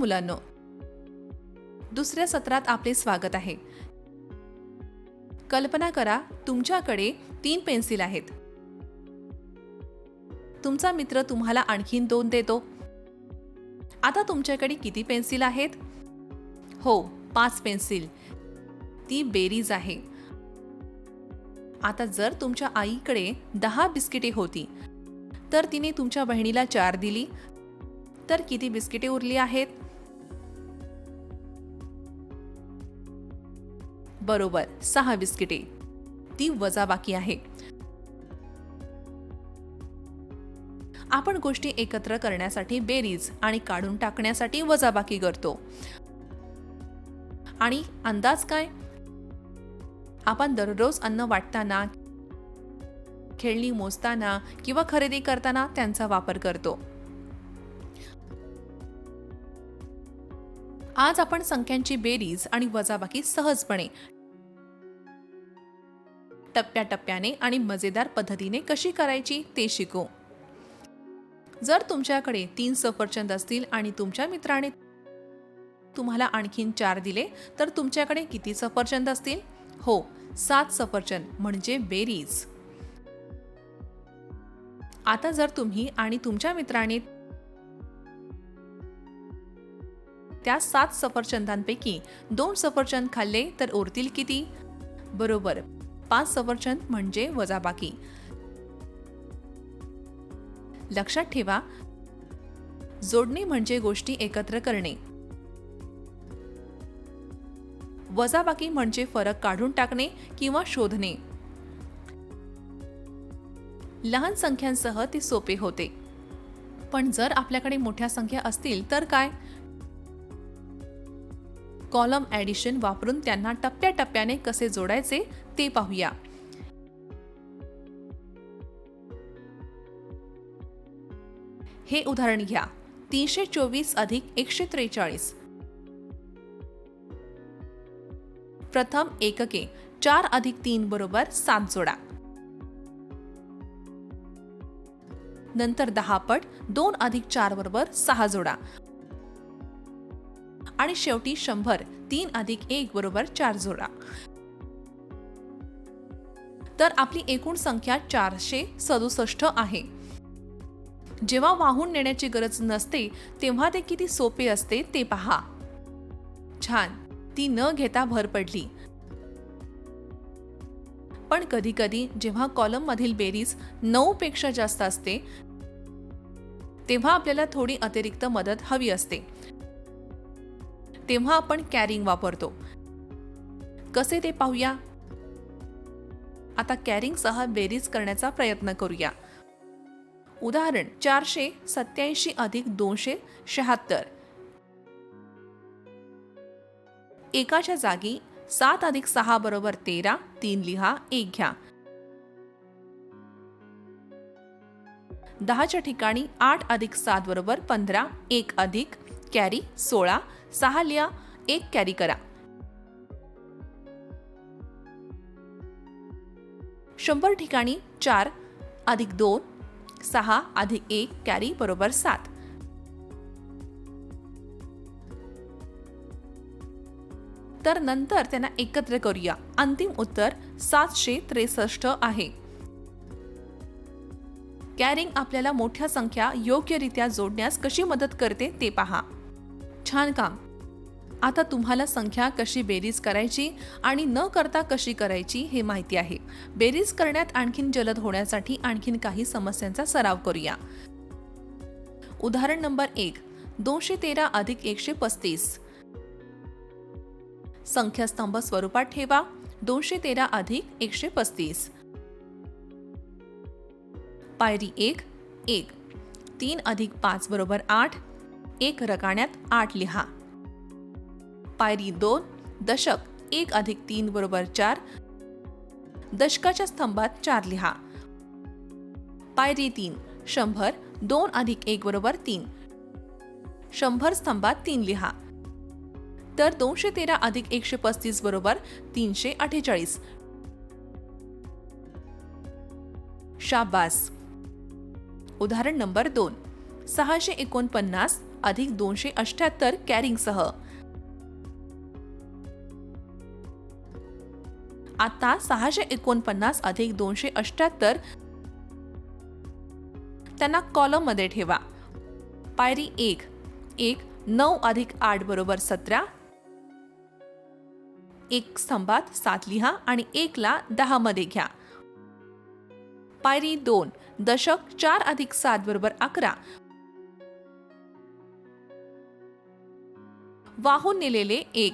मुलांनो, दुसऱ्या सत्रात आपले स्वागत आहे. कल्पना करा, तुमच्याकडे 3 पेन्सिल आहेत. तुमचा मित्र तुम्हाला आणखीन 2 देतो. आता तुमच्याकडे किती पेन्सिल आहेत? हो, 5 पेन्सिल. ती बेरीज आहे. आता जर तुमच्या आईकडे 10 बिस्किटे होती, तर तिने तुमच्या बहिणीला 4 दिली, तर किती बिस्किटे उरली आहेत? बरोबर, 6 बिस्किटे. ती वजाबाकी आहे. आपण गोष्टी एकत्र करण्यासाठी बेरीज आणि काढून टाकण्यासाठी वजाबाकी करतो. आणि अंदाज काय? आपण दररोज अन्न वाटताना, खेळणी मोजताना किंवा खरेदी करताना त्यांचा वापर करतो. आज आपण संख्यांची बेरीज आणि वजाबाकी सहजपणे, टप्प्याटप्प्याने आणि मजेदार पद्धतीने कशी करायची ते शिकू. जर तुमच्याकडे 3 सफरचंद असतील आणि तुमच्या मित्राने तुम्हाला आणखीन 4 दिले, तर तुमच्याकडे किती सफरचंद असतील? हो, 7 सफरचंद म्हणजे बेरीज. आता जर तुम्ही आणि तुमच्या मित्राने त्या 7 सफरचंदांपैकी 2 सफरचंद खाल्ले, तर उरतील किती? बरोबर, 5 सफरचंद म्हणजे वजाबाकी. लक्षात ठेवा, जोडणे म्हणजे गोष्टी एकत्र करणे. वजाबाकी म्हणजे फरक काढून टाकणे किंवा शोधणे. लहान संख्यांसह ते सोपे होते. पण जर आपल्याकडे मोठ्या संख्या असतील तर काय? कॉलम ॲडिशन वापरून त्यांना टप्प्याटप्प्याने कसे जोडायचे ते पाहूया. हे उदाहरण घ्या. 324 अधिक 143. प्रथम एकके 4 अधिक 3 बरोबर 7 जोडा. नंतर 10 पट 2 अधिक 4 बरोबर 6 जोडा. आणि शेवटी 100 3 अधिक 1 बरोबर 4 जोडा. तर आपली एकूण संख्या 467 आहे. जेव्हा वाहून नेण्याची गरज नसते तेव्हा ते किती सोपे असते ते पहा. छान, ती न घेता भर पडली. पण कधी कधी जेव्हा कॉलम मधील बेरीज 9 पेक्षा जास्त असते, तेव्हा आपल्याला थोडी अतिरिक्त मदत हवी असते. तेव्हा आपण कॅरिंग वापरतो. कसे ते पाहूया. आता कॅरिंग सह बेरीज करण्याचा प्रयत्न करूया. उदाहरण 487 अधिक 276. एकाच्या जागी 7 अधिक 6 बरोबर 13, 3 लिहा, 1 घ्या. 10च्या ठिकाणी 8 अधिक 7 बरोबर 15, 1 अधिक कॅरी 16, 6 लिहा, 1 कॅरी करा. 100 ठिकाणी 4 अधिक 2, 6 अधिक 1 कॅरी बरोबर 7. तर नंतर त्यांना एकत्र करूया. अंतिम उत्तर 763 आहे. कॅरिंग आपल्याला मोठ्या संख्या योग्यरित्या जोडण्यास कशी मदत करते ते पहा. छान काम. आता तुम्हाला संख्या कशी बेरीज करायची आणि न करता कशी करायची हे माहिती आहे. बेरीज करण्यात आणखीन जलद होण्यासाठी आणखीन काही समस्यांचा सराव करूया. उदाहरण नंबर 1. 213 अधिक 135. संख्यास्तंभ स्वरूपात ठेवा. 213 अधिक 135. पायरी 1. 1. 3 अधिक 5 बरोबर 8. 1 रकान्यात 8 लिहा. पायरी 2. दशक 1 अधिक 3 बरोबर 4. दशकाच्या स्तंभात 4 लिहा. पायरी 3. 100 2 अधिक 1 बरोबर 3. 100 स्तंभात 3 लिहा. तर 213 अधिक 135 बरोबर 348. शाबास. उदाहरण नंबर 2. 649 अधिक 278 कॅरिंगसह. आता 649 अधिक 278 त्यांना कॉलम मध्ये ठेवा. पायरी 1 9 अधिक 8 बरोबर 17. एक स्तंभात 7 लिहा आणि 1 ला 10 मध्ये घ्या. पायरी 2 दशक 4 अधिक 7 बरोबर 11. वाहून नेलेले 1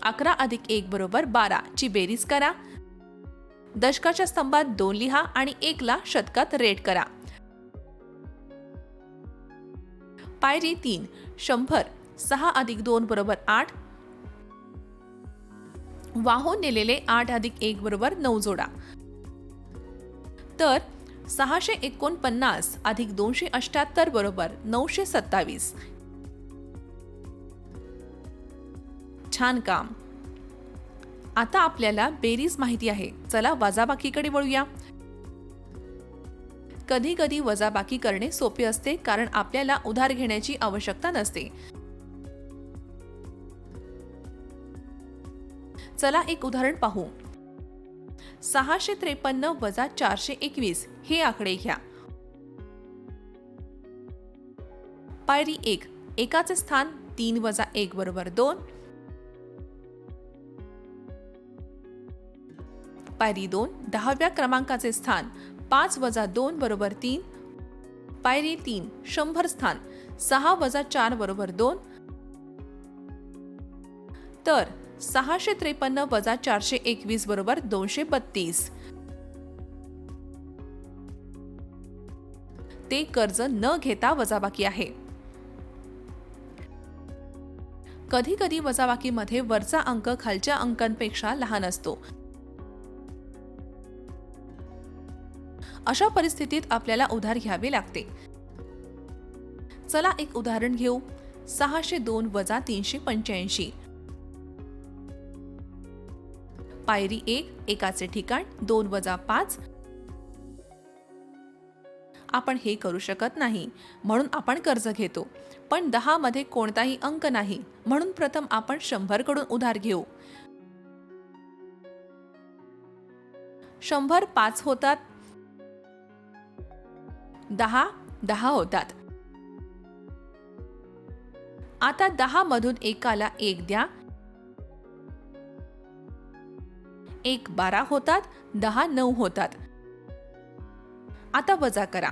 11 अधिक 1 बरोबर 12 ची बेरीज करा. दशकाच्या स्तंभात 2 लिहा आणि 1 ला शतकात रेट करा. पायरी 3 100 6 अधिक 2 बरोबर 8. वाहून नेलेले 8 अधिक 1 बरोबर 9 जोडा. तर 649 अधिक 278 बरोबर 927. छान काम. आता आपल्याला बेरीज माहिती आहे. चला वजाबाकीकडे वळूया. कधी कधी वजाबाकी करणे सोपे असते कारण आपल्याला उधार घेण्याची आवश्यकता नसते. चला एक उदाहरण पाहू. 653 वजा 421 हे आकडे घ्या. पायरी 1 एकाचे स्थान 3 वजा 1 बरोबर 2. पायरी 2 10व्या क्रमांकाचे स्थान 5 वजा 2 बरोबर 3. पायरी 3 100 स्थान 6 वजा 4 बरोबर 2. तर 653 वजा 421 बरोबर 232. ते कर्ज न घेता वजाबाकी आहे. कधी कधी वजाबाकीमध्ये वरचा अंक खालच्या अंकांपेक्षा लहान असतो. अशा परिस्थितीत आपल्याला उधार घ्यावे लागते. चला एक उदाहरण घेऊ. 602 वजा 385. पायरी 1 एकाचे ठिकाण 2 वजा 5. आपण हे करू शकत नाही म्हणून आपण कर्ज घेतो. पण 10 मध्ये कोणताही अंक नाही म्हणून प्रथम आपण 100 कडून उधार घेऊ. 100 5 होतात. 10 होतात. आता 10 मधून एकाला 1 द्या. 1 12 होतात. 10 9 होतात. आता वजा करा.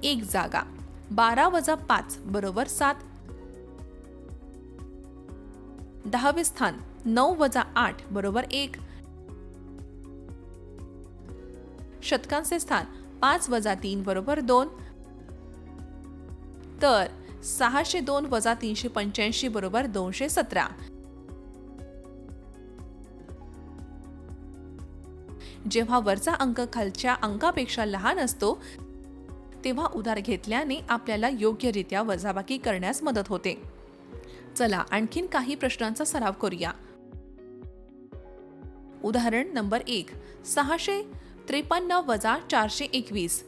1 जागा. 12 वजा 5 बरोबर 7. 10वे स्थान 9 वजा 8 बरोबर 1. शतकांचे स्थान 5 वजा 3 बरोबर 2. तर 602 वजा 385 बरोबर 217. जेव्हा वरचा अंक खालच्या अंकापेक्षा लहान असतो तेव्हा उधार घेतल्याने आपल्याला योग्यरित्या वजाबाकी करण्यास मदत होते. चला आणखीन काही प्रश्नांचा सराव करूया. उदाहरण नंबर 1 653 वजा 421.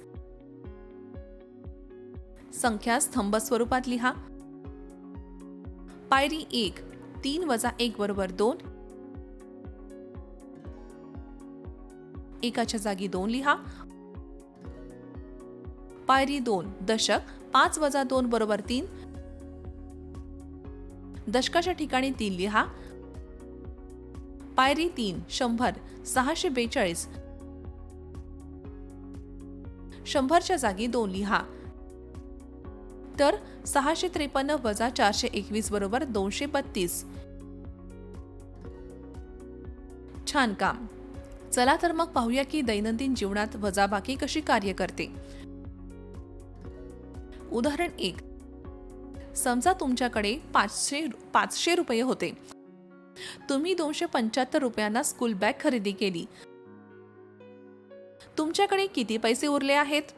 संख्या स्तंभ स्वरूपात लिहा. पायरी 1 3 वजा 1 बरोबर 2. एकाच्या जागी 2 लिहा. पायरी 2 दशक 5 वजा 2 बरोबर 3. दशकाच्या ठिकाणी 3 लिहा. पायरी 3 100 642. 100च्या जागी 2 लिहा. तर 653 वजा 421 बरोबर 232. छान काम. चला तर मग पाहूया की दैनंदिन जीवनात वजाबाकी कशी कार्य करते. उदाहरण 1 समजा तुमच्याकडे 500 रुपये होते. तुम्ही 275 रुपयांना स्कूल बॅग खरेदी केली. तुमच्याकडे किती पैसे उरले आहेत?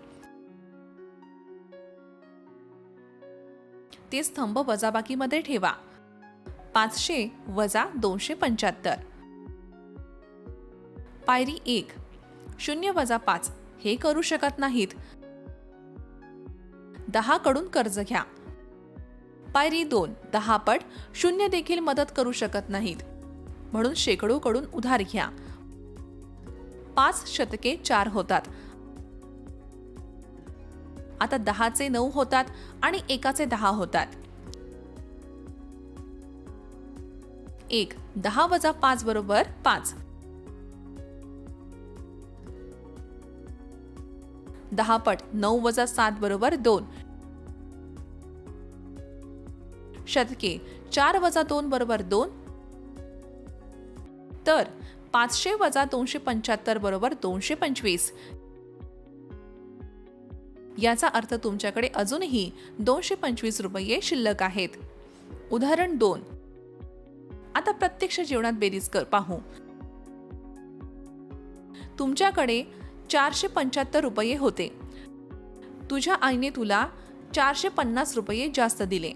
ते स्तंभ वजाबाकीमध्ये ठेवा. 500 वजा 275. पायरी 1 0 वजा 5 हे करू शकत नाहीत. 10 कडून कर्ज घ्या. पायरी 2, 10 पट शून्य देखील मदत करू शकत नाहीत, म्हणून शेकडोकडून उधार घ्या. 5 शतके 4 होतात. आता 10चे 9 होतात आणि एकाचे 10 होतात. 1 10 वजा 5 बरोबर 5. 10 पट 9 वजा 7 बरोबर 2. शतके 4 वजा 2 बरोबर 2. तर 500 वजा 275 बरोबर 225. याचा अर्थ तुमच्याकडे अजूनही 225 रुपये शिल्लक आहेत. उदाहरण 2. आता प्रत्यक्ष जीवनात बेरीज पाहू. तुमच्याकडे 475 रुपये होते. तुझ्या आईने तुला 450 रुपये जास्त दिले.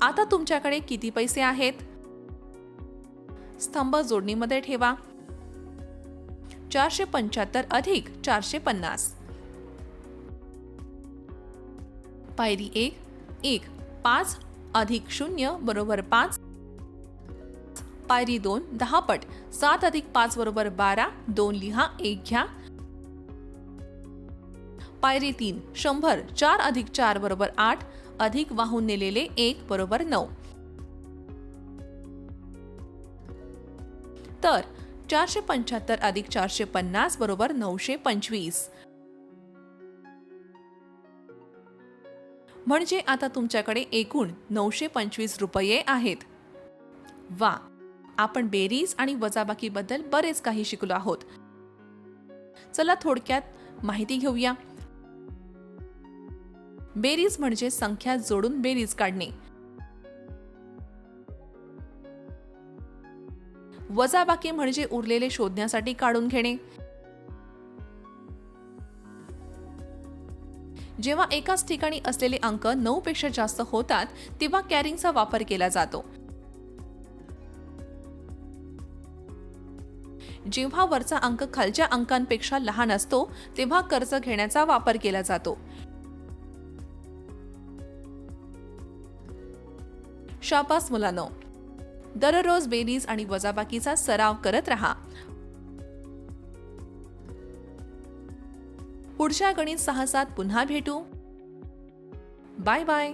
आता तुमच्याकडे किती पैसे आहेत? स्तंभ जोडणीमध्ये ठेवा. 475 अधिक 450. पायरी 1 5 अधिक 0 बरोबर 5. पायरी 2 10 पट 7 अधिक 5 बरोबर 12. 2 लिहा, 1 घ्या. पायरी 3 100 4 अधिक 4 बरोबर 8 अधिक वाहून नेलेले 1 बरोबर 9. तर 475 अधिक 450 बरोबर 925. म्हणजे आता तुमच्याकडे एकूण 925 रुपये आहेत. वा, आपण बेरीज आणि वजाबाकी बद्दल बरेच काही शिकलो आहोत. चला थोडक्यात माहिती घेऊया. बेरीज म्हणजे संख्या जोडून बेरीज काढणे. वजाबाकी म्हणजे उरलेले शोधण्यासाठी काढून घेणे. जेव्हा एकाच ठिकाणी असलेले अंक 9 पेक्षा जास्त होतात तेव्हा कॅरिंगचा वापर केला जातो. जेव्हा वरचा अंक खालच्या अंकांपेक्षा लहान असतो तेव्हा कर्ज घेण्याचा वापर केला जातो. शाबास मुलांनो, दररोज बेरीज आणि वजाबाकीचा सराव करत रहा. पुढच्या गणित साहसात पुन्हा भेटू. Bye bye.